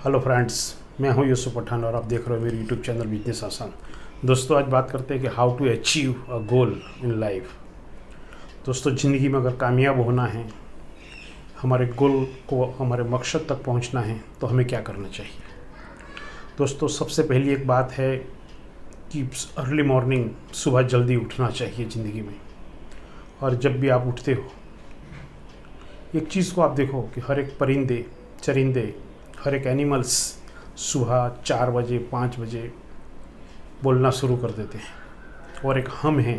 Hello friends, मैं हूं यूसुफ पठान और आप देख रहे हो मेरे यूट्यूब चैनल बिजनेस आसान। दोस्तों, आज बात करते हैं कि how to achieve a goal in life. दोस्तों, ज़िंदगी में अगर कामयाब होना है, हमारे गोल को, हमारे मकसद तक पहुंचना है, तो हमें क्या करना चाहिए। दोस्तों, सबसे पहली एक बात है कि अर्ली मॉर्निंग, सुबह जल्दी उठना चाहिए ज़िंदगी में। और जब भी आप उठते हो, एक चीज़ को आप देखो कि हर एक परिंदे, चरिंदे, हर एक एनिमल्स सुबह 4 बजे 5 बजे बोलना शुरू कर देते हैं, और एक हम हैं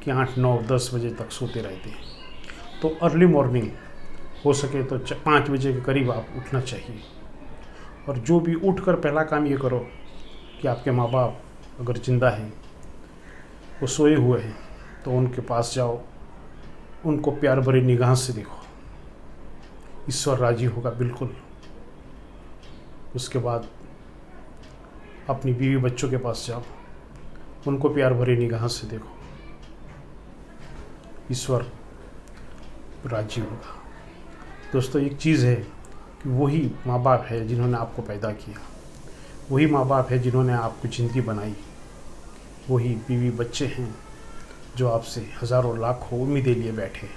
कि 8 9 10 बजे तक सोते रहते हैं। तो अर्ली मॉर्निंग हो सके तो 5 बजे के करीब आप उठना चाहिए। और जो भी उठकर पहला काम ये करो कि आपके माँ बाप अगर ज़िंदा हैं, वो सोए हुए हैं, तो उनके पास जाओ, उनको प्यार भरी निगाह से देखो। ईश्वर राजी होगा बिल्कुल। उसके बाद अपनी बीवी बच्चों के पास जाओ, उनको प्यार भरी निगाह से देखो। ईश्वर राजी होगा। दोस्तों, एक चीज़ है कि वही माँ बाप है जिन्होंने आपको पैदा किया, वही माँ बाप है जिन्होंने आपको ज़िंदगी बनाई, वही बीवी बच्चे हैं जो आपसे हज़ारों लाखों उम्मीदें लिए बैठे।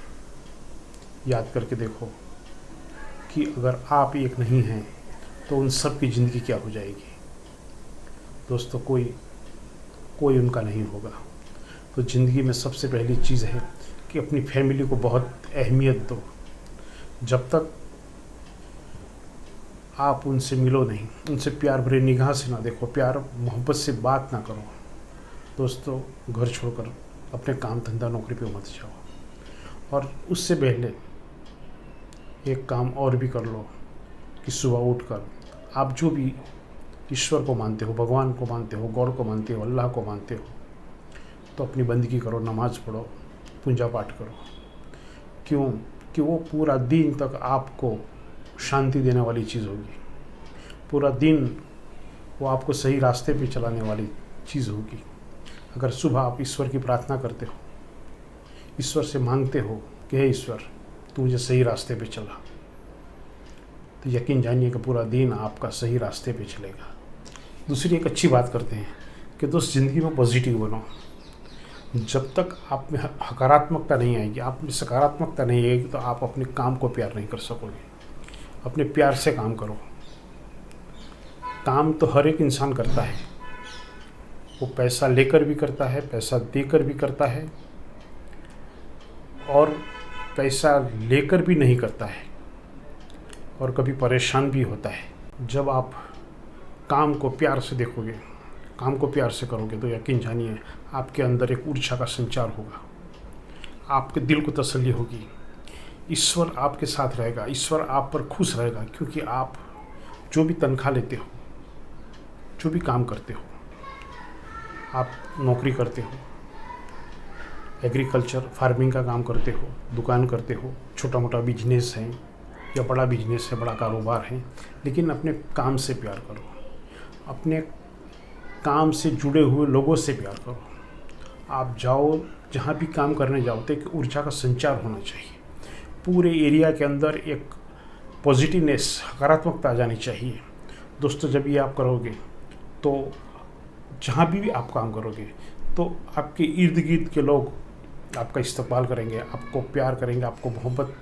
याद करके देखो कि अगर आप एक नहीं हैं तो उन सब की ज़िंदगी क्या हो जाएगी। दोस्तों, कोई उनका नहीं होगा। तो ज़िंदगी में सबसे पहली चीज़ है कि अपनी फैमिली को बहुत अहमियत दो। जब तक आप उनसे मिलो नहीं, उनसे प्यार भरे निगाह से ना देखो, प्यार मोहब्बत से बात ना करो, दोस्तों, घर छोड़कर अपने काम धंधा नौकरी पे मत जाओ। और उससे पहले एक काम और भी कर लो कि सुबह उठकर आप जो भी ईश्वर को मानते हो, भगवान को मानते हो, गॉड को मानते हो, अल्लाह को मानते हो, तो अपनी बंदगी करो, नमाज़ पढ़ो, पूजा पाठ करो। क्यों? कि वो पूरा दिन तक आपको शांति देने वाली चीज़ होगी। पूरा दिन वो आपको सही रास्ते पे चलाने वाली चीज़ होगी। अगर सुबह आप ईश्वर की प्रार्थना करते हो, ईश्वर से मांगते हो कि हे ईश्वर, तू मुझे सही रास्ते पे चला, तो यकीन जानिए कि पूरा दिन आपका सही रास्ते पे चलेगा। दूसरी एक अच्छी बात करते हैं कि दोस्त, ज़िंदगी में पॉजिटिव बनो। जब तक आप में हकारात्मकता नहीं आएगी, आप में सकारात्मकता नहीं आएगी, तो आप अपने काम को प्यार नहीं कर सकोगे। अपने प्यार से काम करो। काम तो हर एक इंसान करता है, वो पैसा लेकर भी करता है, पैसा देकर भी करता है, और पैसा लेकर भी नहीं करता है, और कभी परेशान भी होता है। जब आप काम को प्यार से देखोगे, काम को प्यार से करोगे, तो यकीन जानिए आपके अंदर एक ऊर्जा का संचार होगा, आपके दिल को तसल्ली होगी। ईश्वर आपके साथ रहेगा, ईश्वर आप पर खुश रहेगा, क्योंकि आप जो भी तनख्वाह लेते हो, जो भी काम करते हो, आप नौकरी करते हो, एग्रीकल्चर फार्मिंग का काम करते हो, दुकान करते हो, छोटा मोटा बिजनेस है या बड़ा बिजनेस है, बड़ा कारोबार है, लेकिन अपने काम से प्यार करो। अपने काम से जुड़े हुए लोगों से प्यार करो। आप जाओ, जहाँ भी काम करने जाओ, तो एक ऊर्जा का संचार होना चाहिए। पूरे एरिया के अंदर एक पॉजिटिवनेस, सकारात्मकता आ जानी चाहिए। दोस्तों, जब ये आप करोगे, तो जहाँ भी आप काम करोगे, तो आपके इर्द गिर्द के लोग आपका इस्तकबाल करेंगे, आपको प्यार करेंगे, आपको मोहब्बत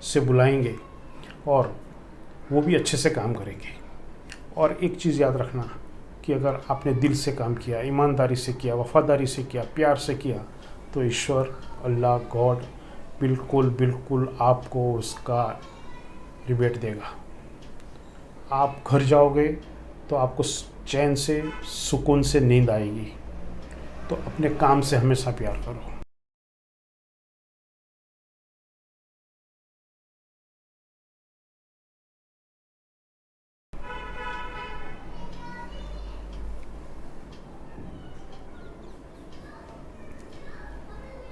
से बुलाएंगे, और वो भी अच्छे से काम करेंगे। और एक चीज़ याद रखना कि अगर आपने दिल से काम किया, ईमानदारी से किया, वफ़ादारी से किया, प्यार से किया, तो ईश्वर, अल्लाह, गॉड बिल्कुल आपको उसका रिबेट देगा। आप घर जाओगे तो आपको चैन से, सुकून से नींद आएगी। तो अपने काम से हमेशा प्यार करो।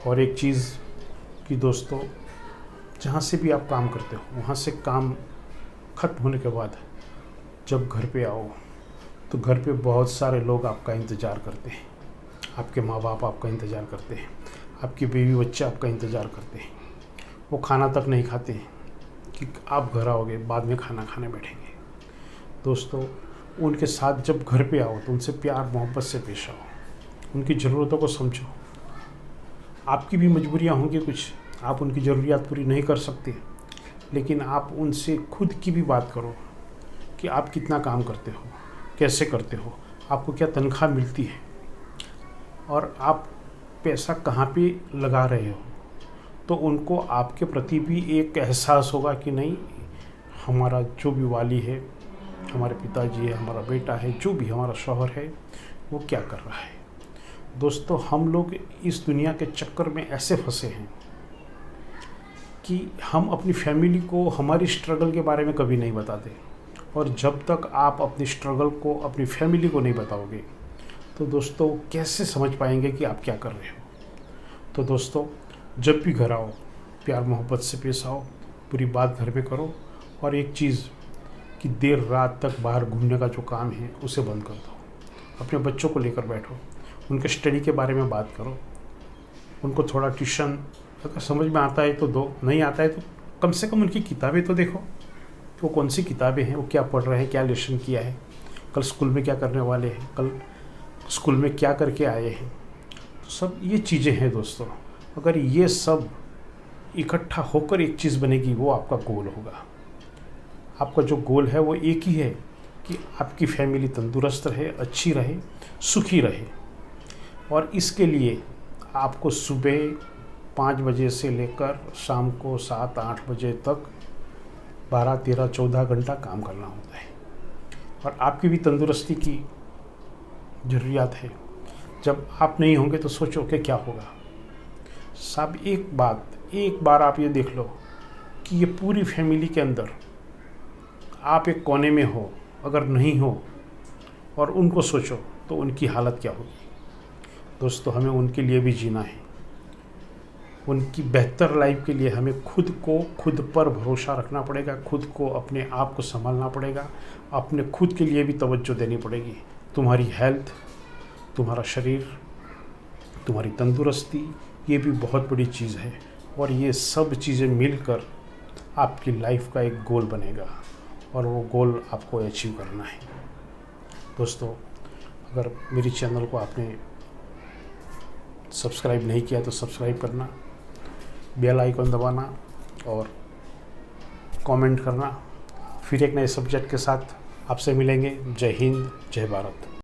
और एक चीज़ कि दोस्तों, जहाँ से भी आप काम करते हो, वहाँ से काम ख़त्म होने के बाद जब घर पे आओ, तो घर पे बहुत सारे लोग आपका इंतज़ार करते हैं। आपके माँ बाप आपका इंतज़ार करते हैं, आपकी बीवी बच्चे आपका इंतज़ार करते हैं। वो खाना तक नहीं खाते हैं कि आप घर आओगे, बाद में खाना खाने बैठेंगे। दोस्तों, उनके साथ जब घर पे आओ तो उनसे प्यार मोहब्बत से पेश आओ, उनकी ज़रूरतों को समझो। आपकी भी मजबूरियाँ होंगी कुछ, आप उनकी ज़रूरियात पूरी नहीं कर सकते, लेकिन आप उनसे खुद की भी बात करो कि आप कितना काम करते हो, कैसे करते हो, आपको क्या तनख्वाह मिलती है और आप पैसा कहाँ पे लगा रहे हो। तो उनको आपके प्रति भी एक एहसास होगा कि नहीं, हमारा जो भी वाली है, हमारे पिताजी है, हमारा बेटा है, जो भी हमारा शौहर है, वो क्या कर रहा है। दोस्तों, हम लोग इस दुनिया के चक्कर में ऐसे फंसे हैं कि हम अपनी फैमिली को हमारी स्ट्रगल के बारे में कभी नहीं बताते, और जब तक आप अपनी स्ट्रगल को अपनी फैमिली को नहीं बताओगे तो दोस्तों कैसे समझ पाएंगे कि आप क्या कर रहे हो। तो दोस्तों, जब भी घर आओ प्यार मोहब्बत से पेश आओ, पूरी बात घर में करो, और एक चीज़ कि देर रात तक बाहर घूमने का जो काम है उसे बंद कर दो। अपने बच्चों को लेकर बैठो, उनके स्टडी के बारे में बात करो, उनको थोड़ा ट्यूशन अगर समझ में आता है तो दो, नहीं आता है तो कम से कम उनकी किताबें तो देखो, वो कौन सी किताबें हैं, वो क्या पढ़ रहे हैं, क्या लेसन किया है, कल स्कूल में क्या करने वाले हैं, कल स्कूल में क्या करके आए हैं। तो सब ये चीज़ें हैं दोस्तों। अगर ये सब इकट्ठा होकर एक चीज़ बनेगी, वो आपका गोल होगा। आपका जो गोल है वो एक ही है कि आपकी फैमिली तंदुरुस्त रहे, अच्छी रहे, सुखी रहे। और इसके लिए आपको सुबह 5 बजे से लेकर शाम को 7-8 बजे तक 12, 13, 14 घंटा काम करना होता है। और आपकी भी तंदुरुस्ती की ज़रूरियात है। जब आप नहीं होंगे तो सोचो कि क्या होगा। साहब, एक बार आप ये देख लो कि ये पूरी फैमिली के अंदर आप एक कोने में हो, अगर नहीं हो, और उनको सोचो तो उनकी हालत क्या होगी। दोस्तों, हमें उनके लिए भी जीना है। उनकी बेहतर लाइफ के लिए हमें खुद पर भरोसा रखना पड़ेगा, खुद को, अपने आप को संभालना पड़ेगा, अपने खुद के लिए भी तवज्जो देनी पड़ेगी। तुम्हारी हेल्थ, तुम्हारा शरीर, तुम्हारी तंदुरुस्ती, ये भी बहुत बड़ी चीज़ है। और ये सब चीज़ें मिलकर आपकी लाइफ का एक गोल बनेगा, और वो गोल आपको अचीव करना है। दोस्तों, अगर मेरी चैनल को आपने सब्सक्राइब नहीं किया तो सब्सक्राइब करना, बेल आइकन दबाना और कमेंट करना। फिर एक नए सब्जेक्ट के साथ आपसे मिलेंगे। जय हिंद, जय भारत।